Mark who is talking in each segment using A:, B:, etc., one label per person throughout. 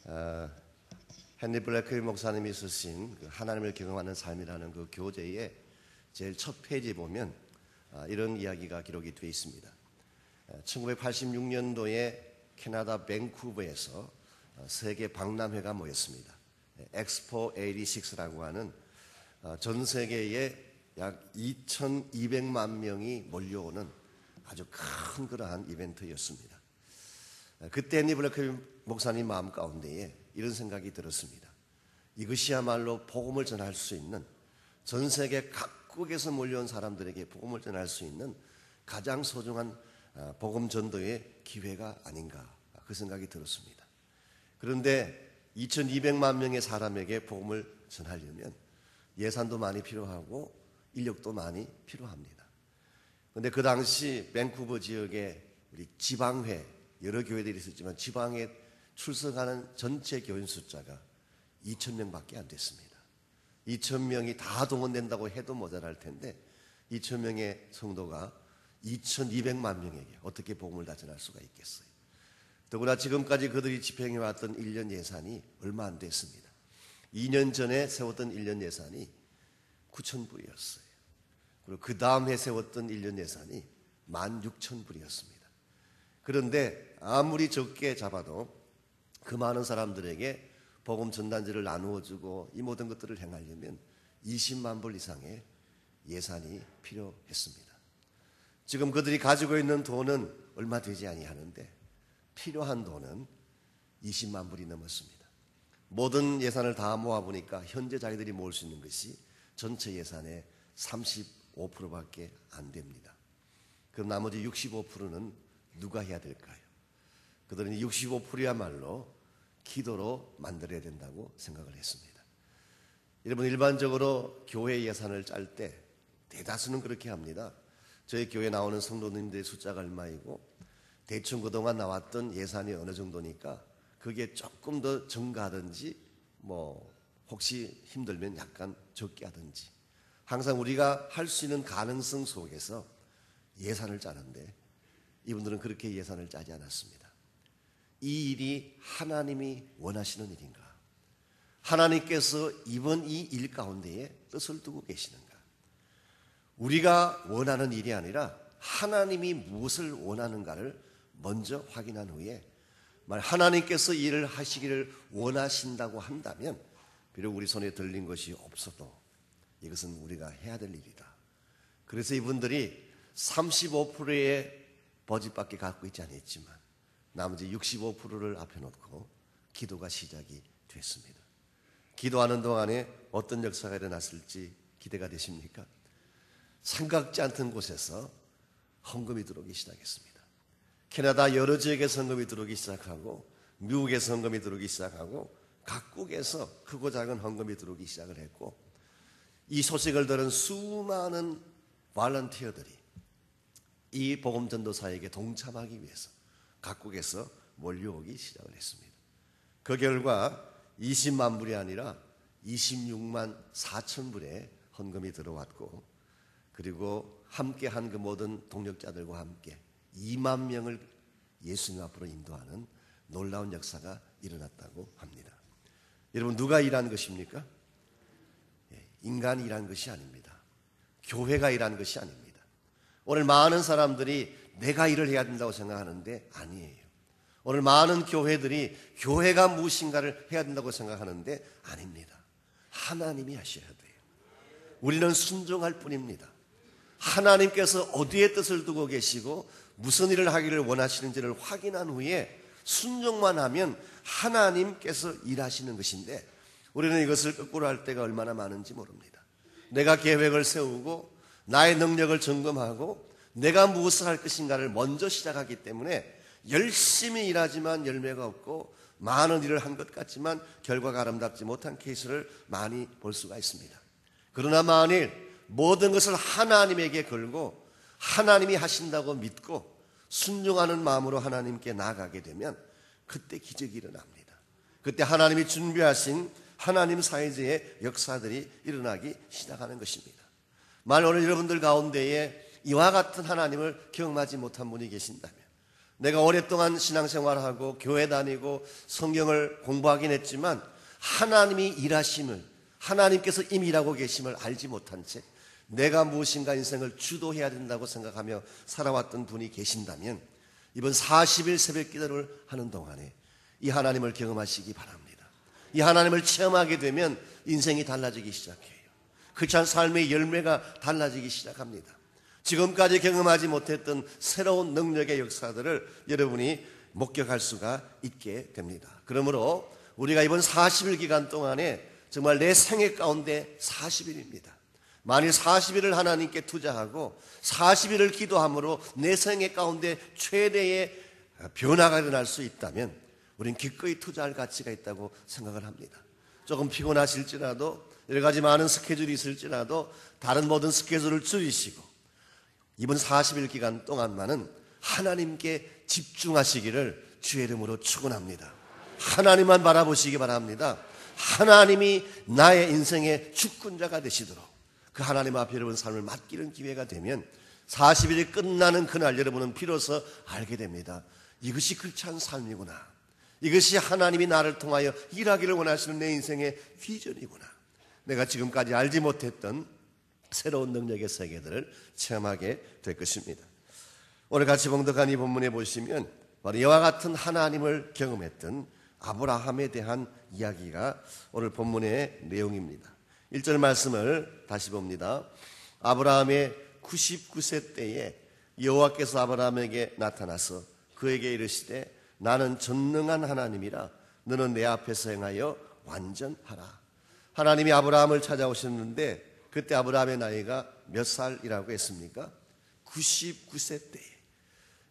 A: 어, 헨리 블래클 목사님이 쓰신 그 하나님을 경험하는 삶이라는 그 교재의 제일 첫 페이지에 보면 이런 이야기가 기록이 되어 있습니다. 1986년도에 캐나다 밴쿠버에서 세계 박람회가 모였습니다. 엑스포 86라고 하는 전 세계에 약 2,200만 명이 몰려오는 아주 큰 그러한 이벤트였습니다. 그때 헨리 블래클 목사님 마음 가운데에 이런 생각이 들었습니다. 이것이야말로 복음을 전할 수 있는, 전 세계 각국에서 몰려온 사람들에게 복음을 전할 수 있는 가장 소중한 복음 전도의 기회가 아닌가, 그 생각이 들었습니다. 그런데 2,200만 명의 사람에게 복음을 전하려면 예산도 많이 필요하고 인력도 많이 필요합니다. 그런데 그 당시 밴쿠버 지역에 우리 지방회, 여러 교회들이 있었지만 지방에 출석하는 전체 교인 숫자가 2,000명밖에 안 됐습니다. 2,000명이 다 동원된다고 해도 모자랄 텐데 2,000명의 성도가 2,200만 명에게 어떻게 복음을 다 전할 수가 있겠어요? 더구나 지금까지 그들이 집행해왔던 1년 예산이 얼마 안 됐습니다. 2년 전에 세웠던 1년 예산이 9,000불이었어요. 그리고 그 다음 해 세웠던 1년 예산이 16,000불이었습니다. 그런데 아무리 적게 잡아도 그 많은 사람들에게 복음 전단지를 나누어주고 이 모든 것들을 행하려면 20만 불 이상의 예산이 필요했습니다. 지금 그들이 가지고 있는 돈은 얼마 되지 아니하는데 필요한 돈은 20만 불이 넘었습니다. 모든 예산을 다 모아보니까 현재 자기들이 모을 수 있는 것이 전체 예산의 35%밖에 안 됩니다. 그럼 나머지 65%는 누가 해야 될까요? 그들은 65%야말로 기도로 만들어야 된다고 생각을 했습니다. 여러분, 일반적으로 교회 예산을 짤 때 대다수는 그렇게 합니다. 저희 교회 나오는 성도님들의 숫자가 얼마이고 대충 그동안 나왔던 예산이 어느 정도니까 그게 조금 더 증가하든지 혹시 힘들면 약간 적게 하든지 항상 우리가 할 수 있는 가능성 속에서 예산을 짜는데 이분들은 그렇게 예산을 짜지 않았습니다. 이 일이 하나님이 원하시는 일인가? 하나님께서 이번 이 일 가운데에 뜻을 두고 계시는가? 우리가 원하는 일이 아니라 하나님이 무엇을 원하는가를 먼저 확인한 후에 하나님께서 일을 하시기를 원하신다고 한다면 비록 우리 손에 들린 것이 없어도 이것은 우리가 해야 될 일이다. 그래서 이분들이 35%의 버짓밖에 갖고 있지 않았지만 나머지 65%를 앞에 놓고 기도가 시작이 됐습니다. 기도하는 동안에 어떤 역사가 일어났을지 기대가 되십니까? 생각지 않던 곳에서 헌금이 들어오기 시작했습니다. 캐나다 여러 지역에 헌금이 들어오기 시작하고 미국에 헌금이 들어오기 시작하고 각국에서 크고 작은 헌금이 들어오기 시작을 했고 이 소식을 들은 수많은 발런티어들이 이 복음전도사에게 동참하기 위해서 각국에서 몰려오기 시작을 했습니다. 그 결과 20만 불이 아니라 26만 4천 불의 헌금이 들어왔고 그리고 함께한 그 모든 동력자들과 함께 2만 명을 예수님 앞으로 인도하는 놀라운 역사가 일어났다고 합니다. 여러분, 누가 일한 것입니까? 인간이 일한 것이 아닙니다. 교회가 일한 것이 아닙니다. 오늘 많은 사람들이 내가 일을 해야 된다고 생각하는데 아니에요. 오늘 많은 교회들이 교회가 무엇인가를 해야 된다고 생각하는데 아닙니다. 하나님이 하셔야 돼요. 우리는 순종할 뿐입니다. 하나님께서 어디에 뜻을 두고 계시고 무슨 일을 하기를 원하시는지를 확인한 후에 순종만 하면 하나님께서 일하시는 것인데 우리는 이것을 거꾸로 할 때가 얼마나 많은지 모릅니다. 내가 계획을 세우고 나의 능력을 점검하고 내가 무엇을 할 것인가를 먼저 시작하기 때문에 열심히 일하지만 열매가 없고 많은 일을 한 것 같지만 결과가 아름답지 못한 케이스를 많이 볼 수가 있습니다. 그러나 만일 모든 것을 하나님에게 걸고 하나님이 하신다고 믿고 순종하는 마음으로 하나님께 나아가게 되면 그때 기적이 일어납니다. 그때 하나님이 준비하신 하나님 사이즈의 역사들이 일어나기 시작하는 것입니다. 만일 오늘 여러분들 가운데에 이와 같은 하나님을 경험하지 못한 분이 계신다면 내가 오랫동안 신앙생활하고 교회 다니고 성경을 공부하긴 했지만 하나님이 일하심을, 하나님께서 이미 일하고 계심을 알지 못한 채 내가 무엇인가 인생을 주도해야 된다고 생각하며 살아왔던 분이 계신다면 이번 40일 새벽 기도를 하는 동안에 이 하나님을 경험하시기 바랍니다. 이 하나님을 체험하게 되면 인생이 달라지기 시작해요. 크리스찬 삶의 열매가 달라지기 시작합니다. 지금까지 경험하지 못했던 새로운 능력의 역사들을 여러분이 목격할 수가 있게 됩니다. 그러므로 우리가 이번 40일 기간 동안에 정말 내 생애 가운데 40일입니다. 만일 40일을 하나님께 투자하고 40일을 기도함으로 내 생애 가운데 최대의 변화가 일어날 수 있다면 우린 기꺼이 투자할 가치가 있다고 생각을 합니다. 조금 피곤하실지라도 여러 가지 많은 스케줄이 있을지라도 다른 모든 스케줄을 줄이시고 이번 40일 기간 동안만은 하나님께 집중하시기를 주의 이름으로 축원합니다. 하나님만 바라보시기 바랍니다. 하나님이 나의 인생의 주권자가 되시도록 그 하나님 앞에 여러분 삶을 맡기는 기회가 되면 40일이 끝나는 그날 여러분은 비로소 알게 됩니다. 이것이 크리스찬 삶이구나. 이것이 하나님이 나를 통하여 일하기를 원하시는 내 인생의 비전이구나. 내가 지금까지 알지 못했던 새로운 능력의 세계들을 체험하게 될 것입니다. 오늘 같이 봉독한 이 본문에 보시면 바로 이와 같은 하나님을 경험했던 아브라함에 대한 이야기가 오늘 본문의 내용입니다. 1절 말씀을 다시 봅니다. 아브라함의 99세 때에 여호와께서 아브라함에게 나타나서 그에게 이르시되 나는 전능한 하나님이라 너는 내 앞에서 행하여 완전하라. 하나님이 아브라함을 찾아오셨는데 그때 아브라함의 나이가 몇 살이라고 했습니까? 99세 때에.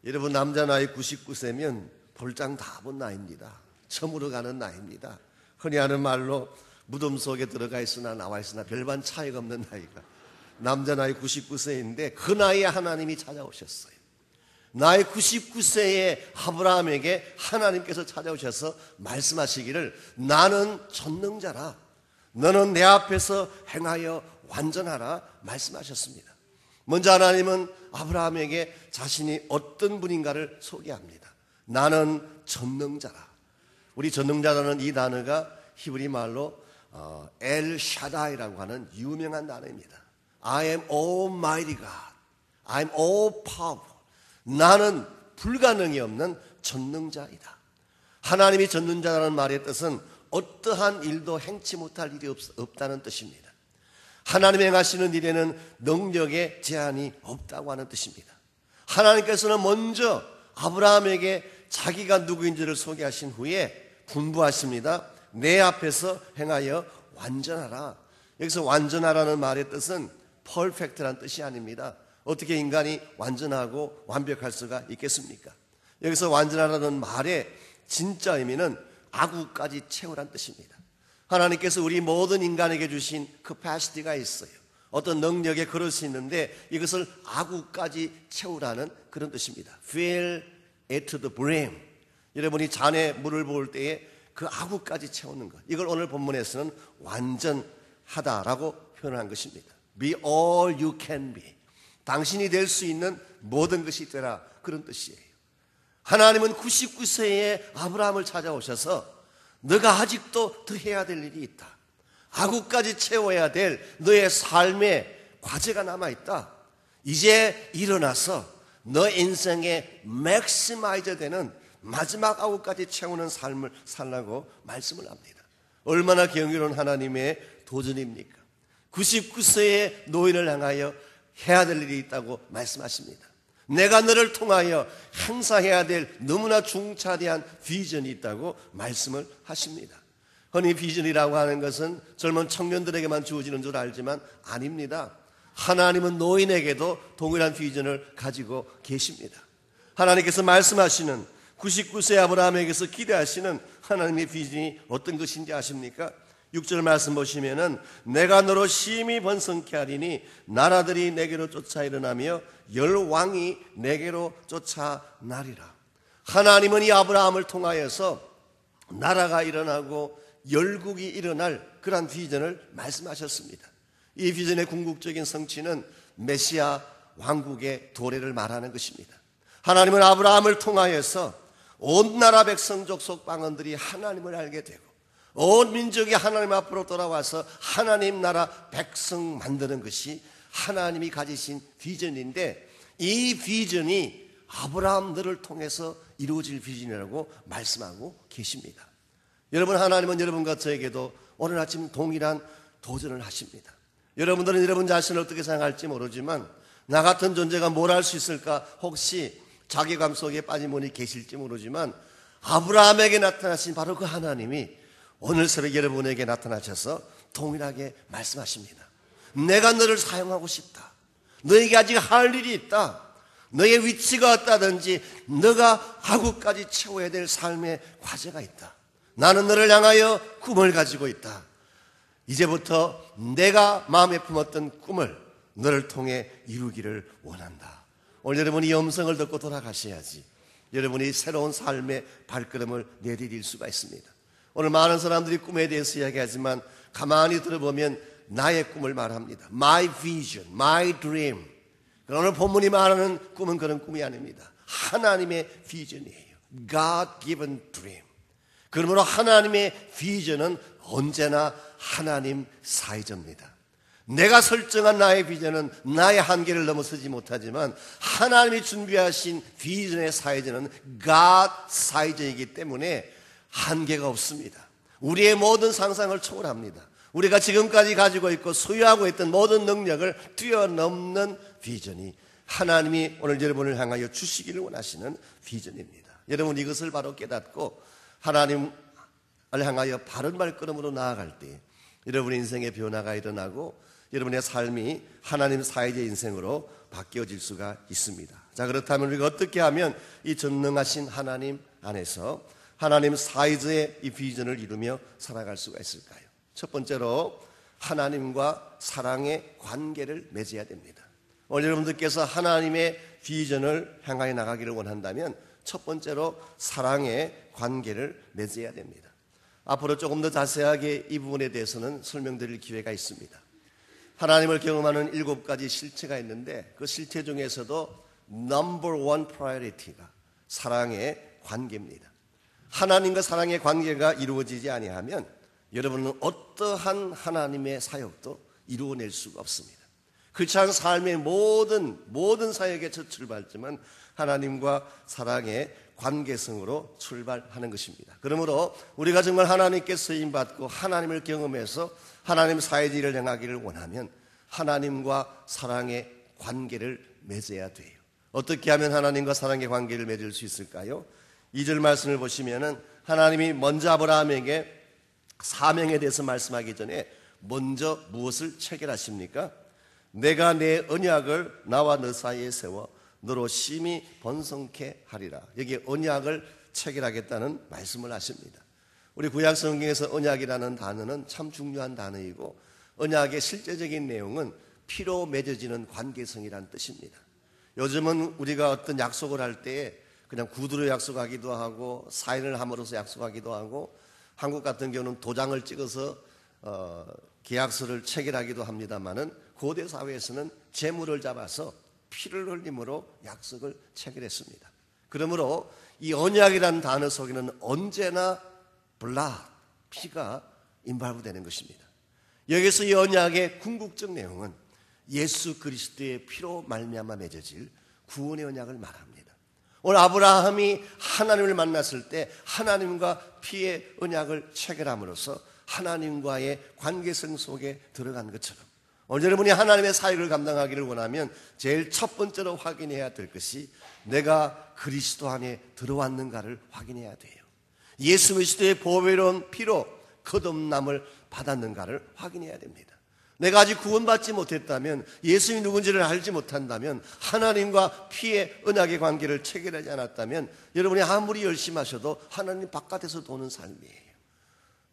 A: 여러분 남자 나이 99세면 볼장 다 본 나이입니다. 처음으로 가는 나이입니다. 흔히 하는 말로 무덤 속에 들어가 있으나 나와 있으나 별반 차이가 없는 나이가 남자 나이 99세인데 그 나이에 하나님이 찾아오셨어요. 나이 99세의 아브라함에게 하나님께서 찾아오셔서 말씀하시기를 나는 전능자라 너는 내 앞에서 행하여 완전하라 말씀하셨습니다. 먼저 하나님은 아브라함에게 자신이 어떤 분인가를 소개합니다. 나는 전능자라. 우리 전능자라는 이 단어가 히브리 말로 엘 샤다이라고 하는 유명한 단어입니다. I am almighty God. I am all powerful. 나는 불가능이 없는 전능자이다. 하나님이 전능자라는 말의 뜻은 어떠한 일도 행치 못할 일이 없다는 뜻입니다. 하나님이 행하시는 일에는 능력의 제한이 없다고 하는 뜻입니다. 하나님께서는 먼저 아브라함에게 자기가 누구인지를 소개하신 후에 분부하십니다. 내 앞에서 행하여 완전하라. 여기서 완전하라는 말의 뜻은 perfect란 뜻이 아닙니다. 어떻게 인간이 완전하고 완벽할 수가 있겠습니까? 여기서 완전하라는 말의 진짜 의미는 아구까지 채우란 뜻입니다. 하나님께서 우리 모든 인간에게 주신 capacity가 있어요. 어떤 능력의 그릇이 있는데 이것을 아구까지 채우라는 그런 뜻입니다. Fill it to the brim. 여러분이 잔에 물을 부을 때에 그 아구까지 채우는 것. 이걸 오늘 본문에서는 완전하다라고 표현한 것입니다. Be all you can be. 당신이 될 수 있는 모든 것이 되라. 그런 뜻이에요. 하나님은 99세에 아브라함을 찾아오셔서 너가 아직도 더 해야 될 일이 있다. 아구까지 채워야 될 너의 삶의 과제가 남아있다. 이제 일어나서 너 인생의 맥시마이저 되는 마지막 아구까지 채우는 삶을 살라고 말씀을 합니다. 얼마나 경이로운 하나님의 도전입니까? 99세의 노인을 향하여 해야 될 일이 있다고 말씀하십니다. 내가 너를 통하여 행사해야 될 너무나 중차대한 비전이 있다고 말씀을 하십니다. 흔히 비전이라고 하는 것은 젊은 청년들에게만 주어지는 줄 알지만 아닙니다. 하나님은 노인에게도 동일한 비전을 가지고 계십니다. 하나님께서 말씀하시는 99세 아브라함에게서 기대하시는 하나님의 비전이 어떤 것인지 아십니까? 6절 말씀 보시면은 내가 너로 심히 번성케 하리니 나라들이 내게로 쫓아 일어나며 열왕이 내게로 쫓아나리라. 하나님은 이 아브라함을 통하여서 나라가 일어나고 열국이 일어날 그런 비전을 말씀하셨습니다. 이 비전의 궁극적인 성취는 메시아 왕국의 도래를 말하는 것입니다. 하나님은 아브라함을 통하여서 온 나라 백성 족속 방언들이 하나님을 알게 되고 온 민족이 하나님 앞으로 돌아와서 하나님 나라 백성 만드는 것이 하나님이 가지신 비전인데, 이 비전이 아브라함들을 통해서 이루어질 비전이라고 말씀하고 계십니다. 여러분, 하나님은 여러분과 저에게도 오늘 아침 동일한 도전을 하십니다. 여러분들은 여러분 자신을 어떻게 생각할지 모르지만 나 같은 존재가 뭘 할 수 있을까 혹시 자괴감 속에 빠진 분이 계실지 모르지만 아브라함에게 나타나신 바로 그 하나님이 오늘 새벽 여러분에게 나타나셔서 동일하게 말씀하십니다. 내가 너를 사용하고 싶다. 너에게 아직 할 일이 있다. 너의 위치가 어떠든지 너가 하고까지 채워야 될 삶의 과제가 있다. 나는 너를 향하여 꿈을 가지고 있다. 이제부터 내가 마음에 품었던 꿈을 너를 통해 이루기를 원한다. 오늘 여러분이 이 음성을 듣고 돌아가셔야지 여러분이 새로운 삶의 발걸음을 내디딜 수가 있습니다. 오늘 많은 사람들이 꿈에 대해서 이야기하지만 가만히 들어보면 나의 꿈을 말합니다. My vision, my dream. 오늘 본문이 말하는 꿈은 그런 꿈이 아닙니다. 하나님의 비전이에요. God-given dream. 그러므로 하나님의 비전은 언제나 하나님 사이즈입니다. 내가 설정한 나의 비전은 나의 한계를 넘어서지 못하지만 하나님이 준비하신 비전의 사이즈는 God 사이즈이기 때문에 한계가 없습니다. 우리의 모든 상상을 초월합니다. 우리가 지금까지 가지고 있고 소유하고 있던 모든 능력을 뛰어넘는 비전이 하나님이 오늘 여러분을 향하여 주시기를 원하시는 비전입니다. 여러분, 이것을 바로 깨닫고 하나님을 향하여 바른 발걸음으로 나아갈 때 여러분의 인생의 변화가 일어나고 여러분의 삶이 하나님 사이즈의 인생으로 바뀌어질 수가 있습니다. 자, 그렇다면 우리가 어떻게 하면 이 전능하신 하나님 안에서 하나님 사이즈의 이 비전을 이루며 살아갈 수가 있을까요? 첫 번째로 하나님과 사랑의 관계를 맺어야 됩니다. 오늘 여러분들께서 하나님의 비전을 향하여 나가기를 원한다면 첫 번째로 사랑의 관계를 맺어야 됩니다. 앞으로 조금 더 자세하게 이 부분에 대해서는 설명드릴 기회가 있습니다. 하나님을 경험하는 7가지 실체가 있는데 그 실체 중에서도 넘버 원 프라이어리티가 사랑의 관계입니다. 하나님과 사랑의 관계가 이루어지지 아니하면 여러분은 어떠한 하나님의 사역도 이루어낼 수가 없습니다. 그렇지 않은 삶의 모든 사역의 첫 출발점은 하나님과 사랑의 관계성으로 출발하는 것입니다. 그러므로 우리가 정말 하나님께 쓰임받고 하나님을 경험해서 하나님 사이의 일을 행하기를 원하면 하나님과 사랑의 관계를 맺어야 돼요. 어떻게 하면 하나님과 사랑의 관계를 맺을 수 있을까요? 2절 말씀을 보시면은 하나님이 먼저 아브라함에게 사명에 대해서 말씀하기 전에 먼저 무엇을 체결하십니까? 내가 내 언약을 나와 너 사이에 세워 너로 심히 번성케 하리라. 여기에 언약을 체결하겠다는 말씀을 하십니다. 우리 구약 성경에서 언약이라는 단어는 참 중요한 단어이고 언약의 실제적인 내용은 피로 맺어지는 관계성이라는 뜻입니다. 요즘은 우리가 어떤 약속을 할 때 그냥 구두로 약속하기도 하고 사인을 함으로써 약속하기도 하고 한국 같은 경우는 도장을 찍어서 계약서를 체결하기도 합니다만은 고대 사회에서는 재물을 잡아서 피를 흘림으로 약속을 체결했습니다. 그러므로 이 언약이라는 단어 속에는 언제나 blood, 피가 인발부되는 것입니다. 여기서 이 언약의 궁극적 내용은 예수 그리스도의 피로 말미암아 맺어질 구원의 언약을 말합니다. 오늘 아브라함이 하나님을 만났을 때 하나님과 피의 언약을 체결함으로써 하나님과의 관계성 속에 들어간 것처럼 오늘 여러분이 하나님의 사역을 감당하기를 원하면 제일 첫 번째로 확인해야 될 것이 내가 그리스도 안에 들어왔는가를 확인해야 돼요. 예수 그리스도의 보배로운 피로 거듭남을 받았는가를 확인해야 됩니다. 내가 아직 구원받지 못했다면, 예수님이 누군지를 알지 못한다면, 하나님과 피의 언약의 관계를 체결하지 않았다면 여러분이 아무리 열심히 하셔도 하나님 바깥에서 도는 삶이에요.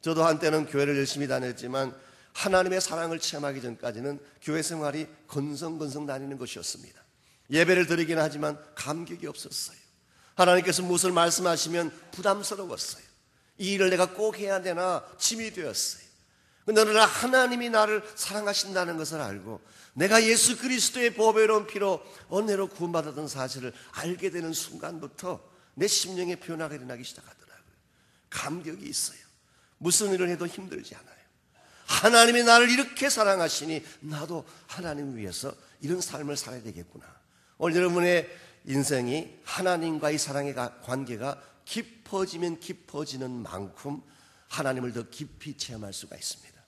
A: 저도 한때는 교회를 열심히 다녔지만 하나님의 사랑을 체험하기 전까지는 교회 생활이 건성건성 다니는 것이었습니다. 예배를 드리긴 하지만 감격이 없었어요. 하나님께서 무엇을 말씀하시면 부담스러웠어요. 이 일을 내가 꼭 해야 되나 짐이 되었어요. 너는 하나님이 나를 사랑하신다는 것을 알고 내가 예수 그리스도의 보배로운 피로 은혜로 구원받았던 사실을 알게 되는 순간부터 내 심령의 변화가 일어나기 시작하더라고요. 감격이 있어요. 무슨 일을 해도 힘들지 않아요. 하나님이 나를 이렇게 사랑하시니 나도 하나님을 위해서 이런 삶을 살아야 되겠구나. 오늘 여러분의 인생이 하나님과의 사랑의 관계가 깊어지면 깊어지는 만큼 하나님을 더 깊이 체험할 수가 있습니다.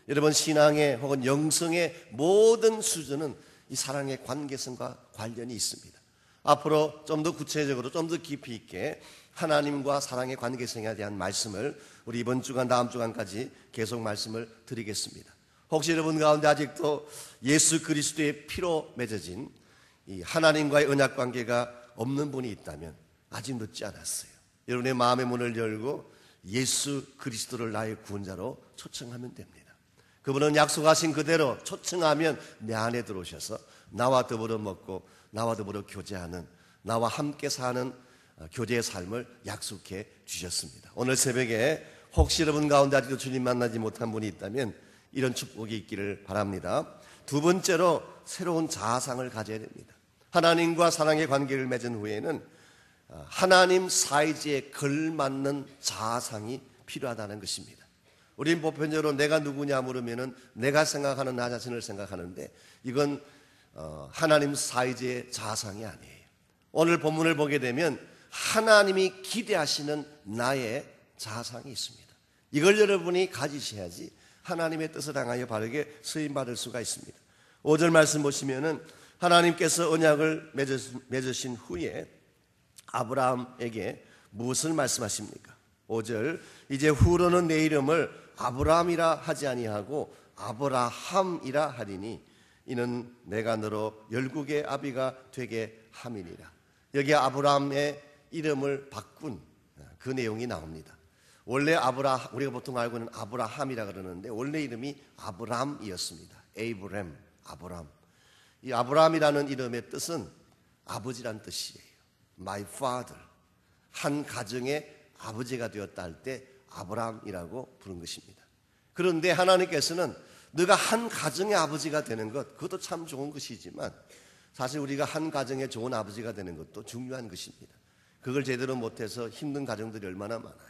A: 여러분 신앙의 혹은 영성의 모든 수준은 이 사랑의 관계성과 관련이 있습니다. 앞으로 좀 더 구체적으로 좀 더 깊이 있게 하나님과 사랑의 관계성에 대한 말씀을 우리 이번 주간 다음 주간까지 계속 말씀을 드리겠습니다. 혹시 여러분 가운데 아직도 예수 그리스도의 피로 맺어진 이 하나님과의 언약 관계가 없는 분이 있다면 아직 늦지 않았어요. 여러분의 마음의 문을 열고 예수 그리스도를 나의 구원자로 초청하면 됩니다. 그분은 약속하신 그대로 초청하면 내 안에 들어오셔서 나와 더불어 먹고 나와 더불어 교제하는, 나와 함께 사는 교제의 삶을 약속해 주셨습니다. 오늘 새벽에 혹시 여러분 가운데 아직도 주님 만나지 못한 분이 있다면 이런 축복이 있기를 바랍니다. 두 번째로 새로운 자아상을 가져야 됩니다. 하나님과 사랑의 관계를 맺은 후에는 하나님 사이즈에 걸맞는 자아상이 필요하다는 것입니다. 우리는 보편적으로 내가 누구냐 물으면은 내가 생각하는 나 자신을 생각하는데 이건 하나님 사이즈의 자아상이 아니에요. 오늘 본문을 보게 되면 하나님이 기대하시는 나의 자아상이 있습니다. 이걸 여러분이 가지셔야지 하나님의 뜻을 향하여 바르게 쓰임받을 수가 있습니다. 5절 말씀 보시면은 하나님께서 언약을 맺으신 후에 아브라함에게 무엇을 말씀하십니까? 5절 이제 후로는 내 이름을 아브라함이라 하지 아니하고 아브라함이라 하리니 이는 내가 너로 열국의 아비가 되게 함이니라. 여기 아브라함의 이름을 바꾼 그 내용이 나옵니다. 원래 우리가 보통 알고 있는 아브라함이라 그러는데 원래 이름이 아브람이었습니다. 에이브램, 아브람. 이 아브람이라는 이름의 뜻은 아버지란 뜻이에요. My father. 한 가정의 아버지가 되었다 할 때 아브람이라고 부른 것입니다. 그런데 하나님께서는 너가 한 가정의 아버지가 되는 것, 그것도 참 좋은 것이지만 사실 우리가 한 가정의 좋은 아버지가 되는 것도 중요한 것입니다. 그걸 제대로 못해서 힘든 가정들이 얼마나 많아요.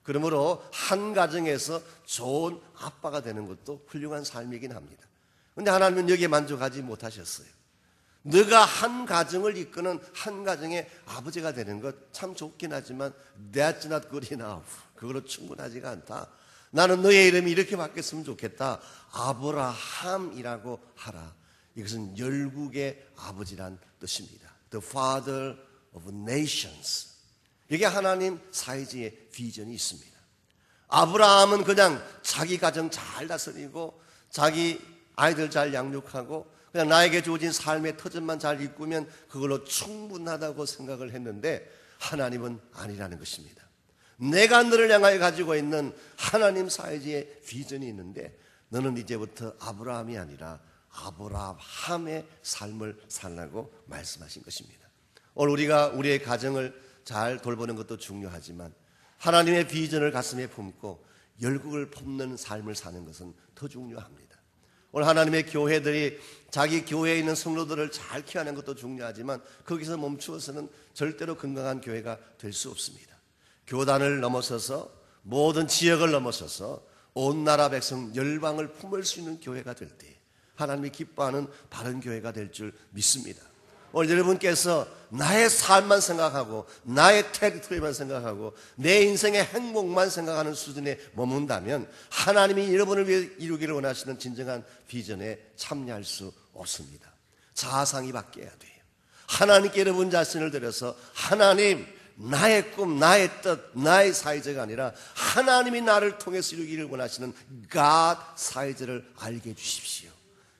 A: 그러므로 한 가정에서 좋은 아빠가 되는 것도 훌륭한 삶이긴 합니다. 그런데 하나님은 여기에 만족하지 못하셨어요. 너가 한 가정을 이끄는 한 가정의 아버지가 되는 것 참 좋긴 하지만 That's not good enough. 그걸로 충분하지가 않다. 나는 너의 이름이 이렇게 바뀌었으면 좋겠다. 아브라함이라고 하라. 이것은 열국의 아버지란 뜻입니다. The father of nations. 이게 하나님 사이즈의 비전이 있습니다. 아브라함은 그냥 자기 가정 잘 다스리고 자기 아이들 잘 양육하고 그냥 나에게 주어진 삶의 터전만 잘 이꾸면 그걸로 충분하다고 생각을 했는데 하나님은 아니라는 것입니다. 내가 너를 향하여 가지고 있는 하나님 사이즈의 비전이 있는데 너는 이제부터 아브라함이 아니라 아브라함의 삶을 살라고 말씀하신 것입니다. 오늘 우리가 우리의 가정을 잘 돌보는 것도 중요하지만 하나님의 비전을 가슴에 품고 열국을 품는 삶을 사는 것은 더 중요합니다. 오늘 하나님의 교회들이 자기 교회에 있는 성도들을 잘 키워내는 것도 중요하지만 거기서 멈추어서는 절대로 건강한 교회가 될 수 없습니다. 교단을 넘어서서 모든 지역을 넘어서서 온 나라 백성 열방을 품을 수 있는 교회가 될 때 하나님이 기뻐하는 바른 교회가 될 줄 믿습니다. 오늘 여러분께서 나의 삶만 생각하고 나의 테리토리만 생각하고 내 인생의 행복만 생각하는 수준에 머문다면 하나님이 여러분을 위해 이루기를 원하시는 진정한 비전에 참여할 수 없습니다. 자아상이 바뀌어야 돼요. 하나님께 여러분 자신을 들여서 하나님 나의 꿈, 나의 뜻, 나의 사이즈가 아니라 하나님이 나를 통해서 이루기를 원하시는 God 사이즈를 알게 해주십시오.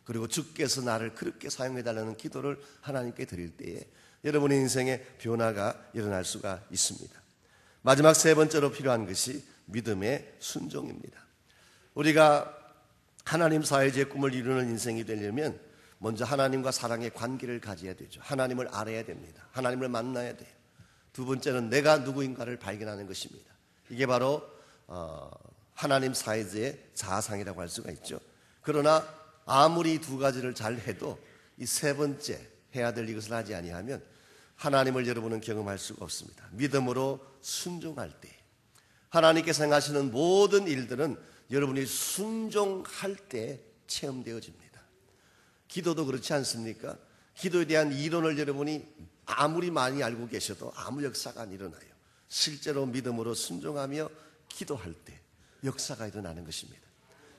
A: 그리고 주께서 나를 그렇게 사용해달라는 기도를 하나님께 드릴 때에 여러분의 인생에 변화가 일어날 수가 있습니다. 마지막 세 번째로 필요한 것이 믿음의 순종입니다. 우리가 하나님 사이즈의 꿈을 이루는 인생이 되려면 먼저 하나님과 사랑의 관계를 가져야 되죠. 하나님을 알아야 됩니다. 하나님을 만나야 돼요. 두 번째는 내가 누구인가를 발견하는 것입니다. 이게 바로 하나님 사이즈의 자상이라고 할 수가 있죠. 그러나 아무리 두 가지를 잘 해도 이 세 번째 해야 될 이것을 하지 아니하면 하나님을 여러분은 경험할 수가 없습니다. 믿음으로 순종할 때 하나님께서 행하시는 모든 일들은 여러분이 순종할 때 체험되어집니다. 기도도 그렇지 않습니까? 기도에 대한 이론을 여러분이 아무리 많이 알고 계셔도 아무 역사가 안 일어나요. 실제로 믿음으로 순종하며 기도할 때 역사가 일어나는 것입니다.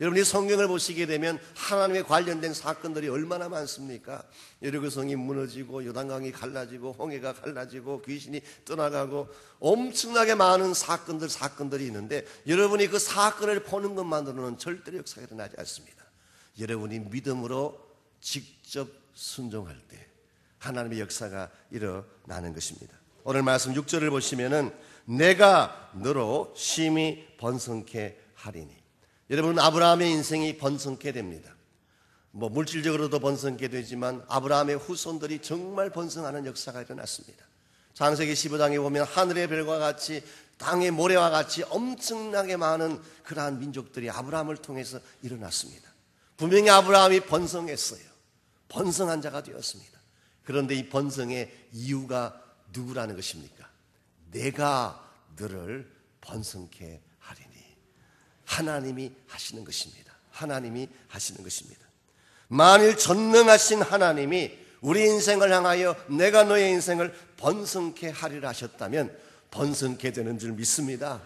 A: 여러분이 성경을 보시게 되면 하나님에 관련된 사건들이 얼마나 많습니까? 여리고성이 무너지고 요단강이 갈라지고 홍해가 갈라지고 귀신이 떠나가고 엄청나게 많은 사건들이 있는데 여러분이 그 사건을 보는 것만으로는 절대로 역사가 일어나지 않습니다. 여러분이 믿음으로 직접 순종할 때 하나님의 역사가 일어나는 것입니다. 오늘 말씀 6절을 보시면은 내가 너로 심히 번성케 하리니. 여러분, 아브라함의 인생이 번성케 됩니다. 물질적으로도 번성케 되지만 아브라함의 후손들이 정말 번성하는 역사가 일어났습니다. 창세기 15장에 보면 하늘의 별과 같이 땅의 모래와 같이 엄청나게 많은 그러한 민족들이 아브라함을 통해서 일어났습니다. 분명히 아브라함이 번성했어요. 번성한 자가 되었습니다. 그런데 이 번성의 이유가 누구라는 것입니까? 내가 너를 번성케 하리니. 하나님이 하시는 것입니다. 하나님이 하시는 것입니다. 만일 전능하신 하나님이 우리 인생을 향하여 내가 너의 인생을 번성케 하리라 하셨다면 번성케 되는 줄 믿습니다.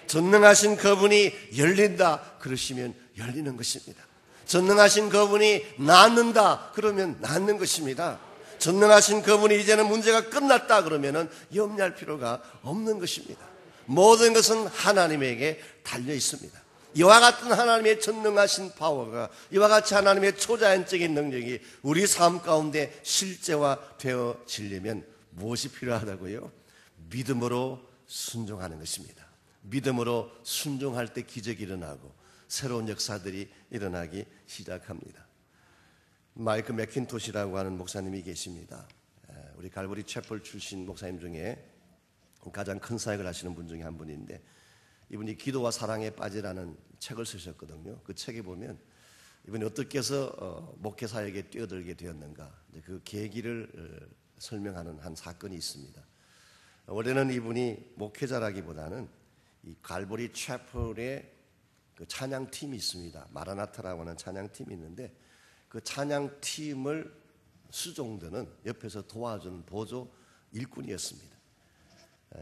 A: 전능하신 그분이 열린다 그러시면 열리는 것입니다. 전능하신 그분이 낫는다 그러면 낫는 것입니다. 전능하신 그분이 이제는 문제가 끝났다 그러면 염려할 필요가 없는 것입니다. 모든 것은 하나님에게 달려 있습니다. 이와 같은 하나님의 전능하신 파워가, 이와 같이 하나님의 초자연적인 능력이 우리 삶 가운데 실제화 되어지려면 무엇이 필요하다고요? 믿음으로 순종하는 것입니다. 믿음으로 순종할 때 기적이 일어나고 새로운 역사들이 일어나기 시작합니다. 마이크 맥킨토시라고 하는 목사님이 계십니다. 우리 갈보리 채플 출신 목사님 중에 가장 큰 사역을 하시는 분 중에 한 분인데, 이분이 기도와 사랑에 빠지라는 책을 쓰셨거든요. 그 책에 보면 이분이 어떻게 해서 목회 사역에 뛰어들게 되었는가, 그 계기를 설명하는 한 사건이 있습니다. 원래는 이분이 목회자라기보다는 이 갈보리 채플의 그 찬양팀이 있습니다. 마라나타라고 하는 찬양팀이 있는데 그 찬양팀을 수종드는 옆에서 도와주는 보조 일꾼이었습니다.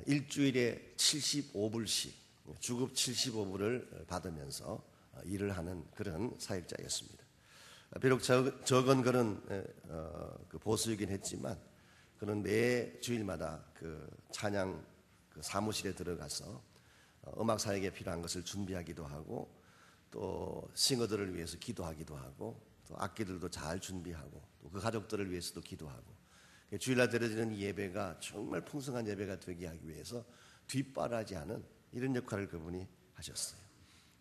A: 일주일에 75불씩 주급 75불을 받으면서 일을 하는 그런 사역자였습니다. 비록 적은 그런 보수이긴 했지만 그는 매 주일마다 그 찬양 그 사무실에 들어가서 음악 사역에 필요한 것을 준비하기도 하고 또 싱어들을 위해서 기도하기도 하고 또 악기들도 잘 준비하고 또 그 가족들을 위해서도 기도하고 주일날 드려지는 예배가 정말 풍성한 예배가 되게 하기 위해서 뒷바라지 하는 이런 역할을 그분이 하셨어요.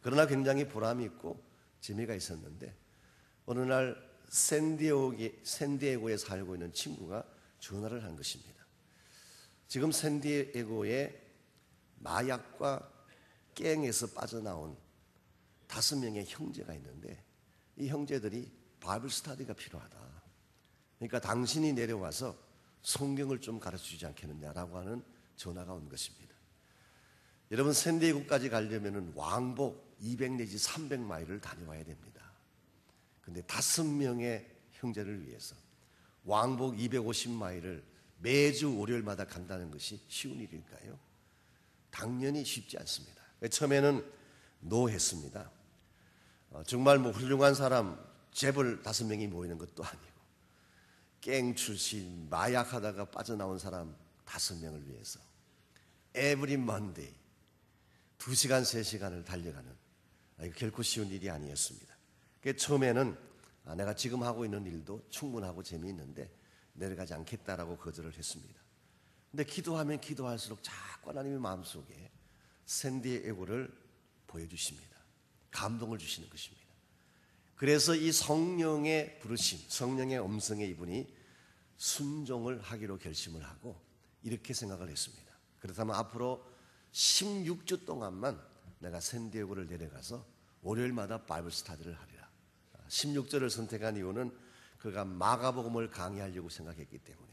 A: 그러나 굉장히 보람이 있고 재미가 있었는데 어느 날 샌디에고에 살고 있는 친구가 전화를 한 것입니다. 지금 샌디에고에 마약과 갱에서 빠져나온 5명의 형제가 있는데 이 형제들이 바이블 스터디가 필요하다. 그러니까 당신이 내려와서 성경을 좀 가르쳐주지 않겠느냐라고 하는 전화가 온 것입니다. 여러분, 샌디에고까지 가려면 왕복 200 내지 300마일을 다녀와야 됩니다. 그런데 5명의 형제를 위해서 왕복 250마일을 매주 월요일마다 간다는 것이 쉬운 일일까요? 당연히 쉽지 않습니다. 처음에는 노했습니다. 정말 훌륭한 사람 재벌 5명이 모이는 것도 아니고 갱 출신 마약하다가 빠져나온 사람 5명을 위해서 에브리 먼데이 2시간 3시간을 달려가는, 이거 결코 쉬운 일이 아니었습니다. 처음에는 내가 지금 하고 있는 일도 충분하고 재미있는데 내려가지 않겠다라고 거절을 했습니다. 근데 기도하면 기도할수록 자꾸 하나님의 마음속에 샌디에고를 보여주십니다. 감동을 주시는 것입니다. 그래서 이 성령의 부르심, 성령의 음성에 이분이 순종을 하기로 결심을 하고 이렇게 생각을 했습니다. 그렇다면 앞으로 16주 동안만 내가 샌디에고를 내려가서 월요일마다 바이블 스터디를 하리라. 16절을 선택한 이유는 그가 마가복음을 강의하려고 생각했기 때문에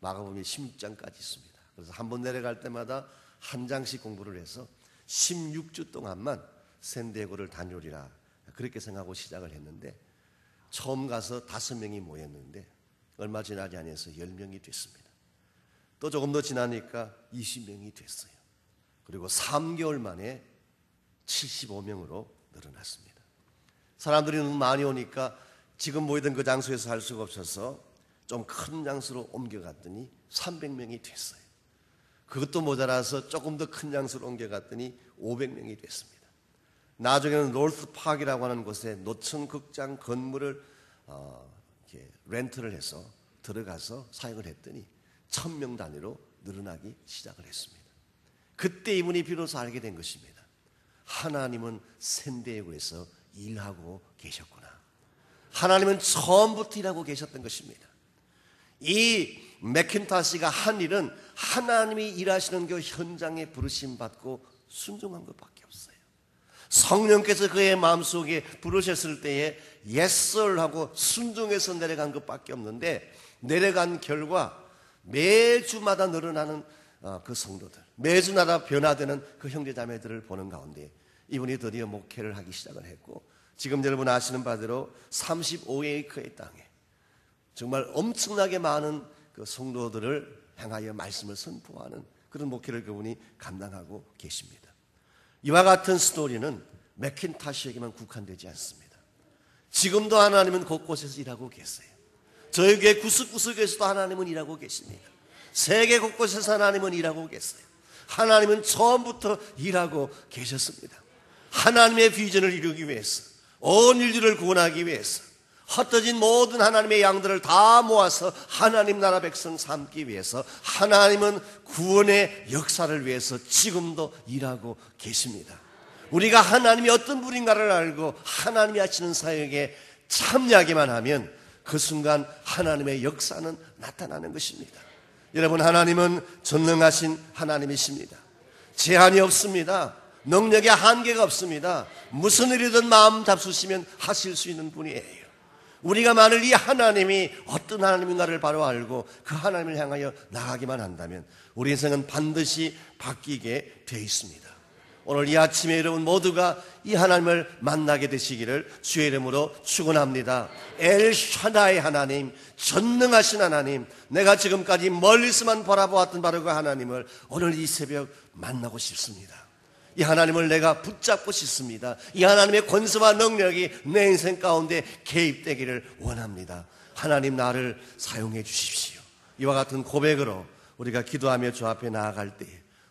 A: 마가복음이 16장까지 있습니다. 그래서 한 번 내려갈 때마다 한 장씩 공부를 해서 16주 동안만 샌디에고를 다녀오리라 그렇게 생각하고 시작을 했는데 처음 가서 5명이 모였는데 얼마 지나지 않아서 10명이 됐습니다. 또 조금 더 지나니까 20명이 됐어요. 그리고 3개월 만에 75명으로 늘어났습니다. 사람들이 너무 많이 오니까 지금 모이던 그 장소에서 할 수가 없어서 좀 큰 장소로 옮겨갔더니 300명이 됐어요. 그것도 모자라서 조금 더 큰 장소로 옮겨갔더니 500명이 됐습니다. 나중에는 롤스파크라고 하는 곳에 노천 극장 건물을 이렇게 렌트를 해서 들어가서 사역을 했더니 1000명 단위로 늘어나기 시작을 했습니다. 그때 이분이 비로소 알게 된 것입니다. 하나님은 샌디에고에서 일하고 계셨구나. 하나님은 처음부터 일하고 계셨던 것입니다. 이 맥킨타시가 한 일은 하나님이 일하시는 그 현장에 부르심 받고 순종한 것밖에 없어요. 성령께서 그의 마음속에 부르셨을 때에 yes sir 하고 순종해서 내려간 것밖에 없는데 내려간 결과 매주마다 늘어나는 그 성도들, 매주마다 변화되는 그 형제자매들을 보는 가운데 이분이 드디어 목회를 하기 시작을 했고 지금 여러분 아시는 바대로 35에이커의 땅에 정말 엄청나게 많은 그 성도들을 향하여 말씀을 선포하는 그런 목회를 그분이 감당하고 계십니다. 이와 같은 스토리는 맥킨타시에게만 국한되지 않습니다. 지금도 하나님은 곳곳에서 일하고 계세요. 저희 교회 구석구석에서도 하나님은 일하고 계십니다. 세계 곳곳에서 하나님은 일하고 계세요. 하나님은 처음부터 일하고 계셨습니다. 하나님의 비전을 이루기 위해서, 온 인류를 구원하기 위해서 흩어진 모든 하나님의 양들을 다 모아서 하나님 나라 백성 삼기 위해서 하나님은 구원의 역사를 위해서 지금도 일하고 계십니다. 우리가 하나님이 어떤 분인가를 알고 하나님이 하시는 사역에 참여하기만 하면 그 순간 하나님의 역사는 나타나는 것입니다. 여러분, 하나님은 전능하신 하나님이십니다. 제한이 없습니다. 능력에 한계가 없습니다. 무슨 일이든 마음 잡수시면 하실 수 있는 분이에요. 우리가 만일 이 하나님이 어떤 하나님인가를 바로 알고 그 하나님을 향하여 나가기만 한다면 우리 인생은 반드시 바뀌게 되어 있습니다. 오늘 이 아침에 여러분 모두가 이 하나님을 만나게 되시기를 주의 이름으로 축원합니다. 엘 샤다의 하나님, 전능하신 하나님, 내가 지금까지 멀리서만 바라보았던 바로 그 하나님을 오늘 이 새벽 만나고 싶습니다. 이 하나님을 내가 붙잡고 싶습니다. 이 하나님의 권세와 능력이 내 인생 가운데 개입되기를 원합니다. 하나님 나를 사용해 주십시오. 이와 같은 고백으로 우리가 기도하며 주 앞에 나아갈 때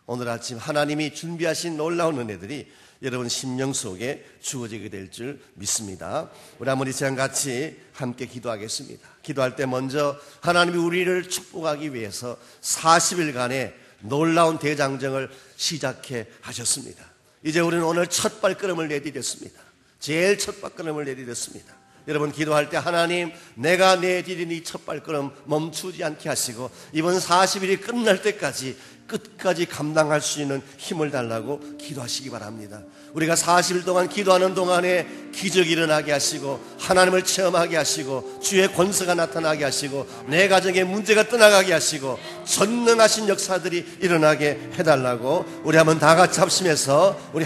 A: 오늘 아침 하나님이 준비하신 놀라운 은혜들이 여러분 심령 속에 주어지게 될 줄 믿습니다. 우리 한번 이 시간 같이 함께 기도하겠습니다. 기도할 때 먼저 하나님이 우리를 축복하기 위해서 40일간의 놀라운 대장정을 시작해 하셨습니다. 이제 우리는 오늘 첫 발걸음을 내디뎠습니다. 제일 첫 발걸음을 내디뎠습니다. 여러분 기도할 때 하나님 내가 내디딘 이 첫 발걸음 멈추지 않게 하시고 이번 40일이 끝날 때까지 끝까지 감당할 수 있는 힘을 달라고 기도하시기 바랍니다. 우리가 40일 동안 기도하는 동안에 기적이 일어나게 하시고 하나님을 체험하게 하시고 주의 권세가 나타나게 하시고 내 가정의 문제가 떠나가게 하시고 전능하신 역사들이 일어나게 해달라고 우리 한번 다 같이 합심해서 우리